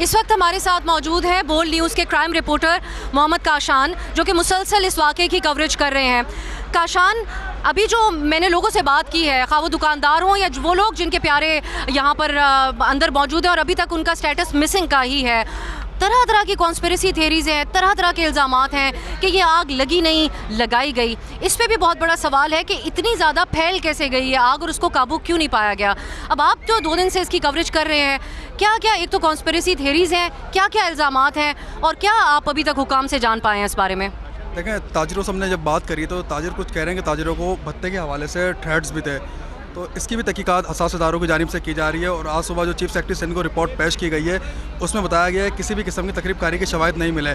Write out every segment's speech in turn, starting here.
इस वक्त हमारे साथ मौजूद है बोल्ड न्यूज़ के क्राइम रिपोर्टर मोहम्मद काशान, जो कि मुसलसल इस वाक़े की कवरेज कर रहे हैं। काशान, अभी जो मैंने लोगों से बात की है, खा वो दुकानदार हों या वो लोग जिनके प्यारे यहाँ पर अंदर मौजूद हैं और अभी तक उनका स्टेटस मिसिंग का ही है, तरह तरह की कॉन्स्पिरेसी थेरीज़ हैं, तरह तरह के इल्ज़ामात हैं कि ये आग लगी नहीं, लगाई गई। इस पे भी बहुत बड़ा सवाल है कि इतनी ज़्यादा फैल कैसे गई है आग और उसको काबू क्यों नहीं पाया गया। अब आप जो 2 दिन से इसकी कवरेज कर रहे हैं, क्या क्या एक तो कॉन्स्पिरेसी थेरीज़ हैं, क्या क्या इल्ज़ामात हैं और क्या आप अभी तक हुकाम से जान पाए हैं इस बारे में? देखें, ताजिरों से हमने जब बात करी तो ताजिर कुछ कह रहे हैं कि ताजिरों को भत्ते के हवाले से थ्रेट्स भी थे, तो इसकी भी तहकीकात हसास इदारों की जानिब से की जा रही है। और आज सुबह जो चीफ सेक्रेटरी सिंध को रिपोर्ट पेश की गई है उसमें बताया गया है किसी भी किस्म की तकरीब कारी के शवाहिद नहीं मिले।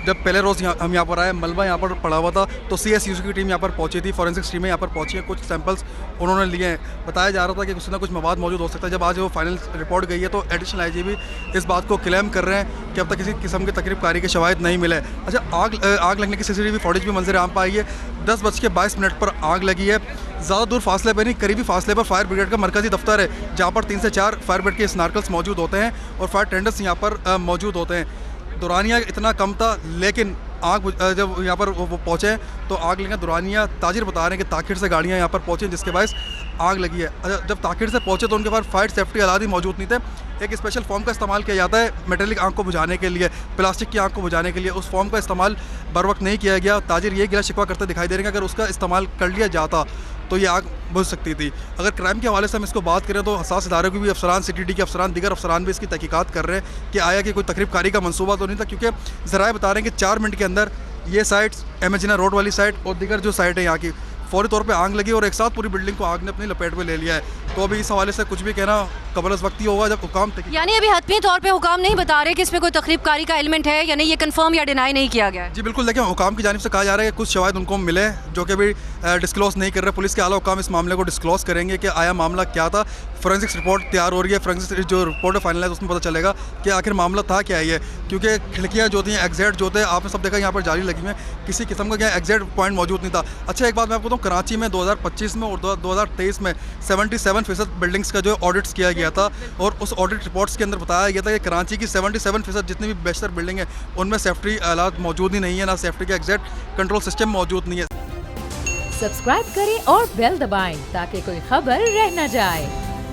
जब पहले रोज़ हम यहाँ पर आए, मलबा यहाँ पर पड़ा हुआ था, तो CSUC की टीम यहाँ पर पहुँची थी, फॉरेंसिक्स टीमें यहाँ पर पहुँची हैं, कुछ सैंपल्स उन्होंने लिए हैं। बताया जा रहा था कि कुछ ना कुछ मवाद मौजूद हो सकता है। जब आज वो फाइनल रिपोर्ट गई है तो एडिशनल IG भी इस बात को क्लेम कर रहे हैं कि अब तक किसी किस्म की तकरीब कारी के शवाहिद नहीं मिले। अच्छा, आग लगने की CCTV फुटेज भी मंजर आम पर आई है। 10:22 पर आग लगी है। ज़्यादा दूर फासले पर नहीं, करीबी फासले पर फायर ब्रिगेड का मरकज़ी दफ्तर है, जहाँ पर 3 से 4 फायर ब्रिगेड के स्नार्कल्स मौजूद होते हैं और फायर टेंडर्स यहाँ पर मौजूद होते हैं। दुरानिया इतना कम था, लेकिन आग जब यहाँ पर वो पहुँचे तो आग लगी। दुरानिया ताजिर बता रहे हैं कि ताखिर से गाड़ियाँ यहाँ पर पहुँची जिसके बायस आग लगी है। अच्छा, जब ताखिर से पहुँचे तो उनके पास फायर सेफ्टी आलात ही मौजूद नहीं थे। एक स्पेशल फॉर्म का इस्तेमाल किया जाता है मेटेलिक आग को बुझाने के लिए, प्लास्टिक की आग को बुझाने के लिए, उस फॉर्म का इस्तेमाल बर वक्त नहीं किया गया। ताजिर ये गिला शिकवा करते दिखाई दे रहे हैं कि अगर उसका इस्तेमाल कर लिया जाता तो ये आग बुझ सकती थी। अगर क्राइम के हवाले से हम इसको बात करें तो हसास इदारों के भी अफसरान, CTD के अफसरान, दीगर अफसरान भी इसकी तहकीकात कर रहे हैं कि आया कि कोई तकरीब कारी का मंसूबा तो नहीं था, क्योंकि ज़राए बता रहे हैं कि 4 मिनट के अंदर ये साइट्स, एमेजिना रोड वाली साइट और दीगर जो साइट है यहाँ की, फौरी तौर पे आग लगी और एक साथ पूरी बिल्डिंग को आग ने अपनी लपेट में ले लिया है। तो अभी इस हवाले से कुछ भी कहना कबल वक्त ही होगा जब हुकाम तक। यानी अभी हतमी तौर पे हुकाम नहीं बता रहे कि इसमें कोई तकरीब कारी का एलिमेंट है, यानी ये कंफर्म या डिनाई नहीं किया गया है? जी बिल्कुल, देखिए, हुकाम की जानिब से कहा जा रहा है कि कुछ शवाहिद उनको मिले जो कि अभी डिस्क्लोज़ नहीं कर रहे। पुलिस के आला हुकाम इस मामले को डिस्क्लोज़ करेंगे कि आया मामला क्या था। फोरेंसिक्स रिपोर्ट तैयार हो रही है, फोरेंसिक्स जो रिपोर्ट फाइनल है उसमें पता चलेगा कि आखिर मामला था क्या है। क्योंकि खिड़कियाँ जो थी, एग्जैक्ट जो थे, आपने सब देखा यहाँ पर जाली लगी हुई है, किसी किस्म का क्या एग्जैक्ट पॉइंट मौजूद नहीं था। अच्छा, एक बात मैं आपको बताऊँ, कराची में 2025 में और 2023 में 77% बिल्डिंग्स का जो ऑडिट्स किया गया था और उस ऑडिट रिपोर्ट्स के अंदर बताया गया था कि कराची की 77% जितनी भी बेशतर बिल्डिंग है उनमें सेफ्टी आलात मौजूद ही नहीं है, ना सेफ्टी का एग्जैक्ट कंट्रोल सिस्टम मौजूद नहीं है। सब्सक्राइब करें और बेल दबाएं ताकि कोई खबर रह न जाए।